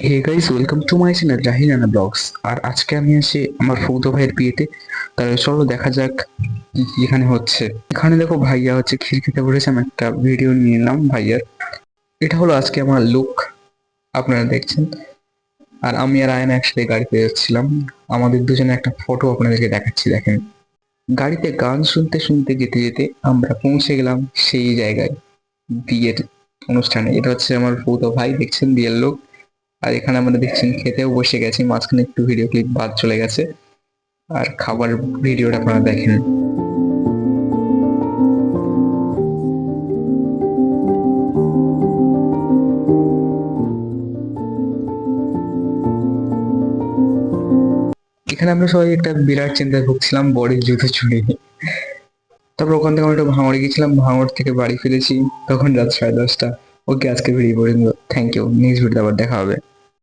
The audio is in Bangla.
Hey guys, welcome to my channel Rahinana blogs. আর আজকে আমি আছি আমার ফুতো ভাইয়ের বিয়েতে। তাহলে চলো দেখা যাক কি কি এখানে হচ্ছে। এখানে দেখো ভাইয়া হচ্ছে খিড়কিতে বসেছে, আমি একটা ভিডিও নিয়ে নিলাম ভাইয়ার। এটা হলো আজকে আমার লুক, আপনারা দেখছেন। আর আমি আর আয়না একসাথে গাড়িতে যাচ্ছিলাম। আমাদের দুজনে একটা ফটো আপনাদেরকে দেখাচ্ছি, দেখেন। গাড়িতে গান শুনতে শুনতে যেতে যেতে আমরা পৌঁছে গেলাম সেই জায়গায়, বিয়ের অনুষ্ঠানে। এটা হচ্ছে আমার ফুতো ভাই, দেখছেন, বিয়ের লোক। আর এখানে আমরা দেখছেন খেতেও বসে গেছি, মাঝখানে একটু ভিডিও ক্লিপ বাদ চলে গেছে। আর খাবার ভিডিওটা আপনারা দেখেন। এখানে আমরা সবাই একটা বিরাট চিন্তায় ভুগছিলাম, বরের জুতো চুরি নিয়ে। তারপর ওখান থেকে আমরা একটু ভাঙড়ে গেছিলাম, ভাঙড় থেকে বাড়ি ফিরেছি তখন রাত 10:30। ওকে, আজকে ভিডিও পর্যন্ত। থ্যাংক ইউ, নেক্সট ভিডিও আবার দেখা হবে।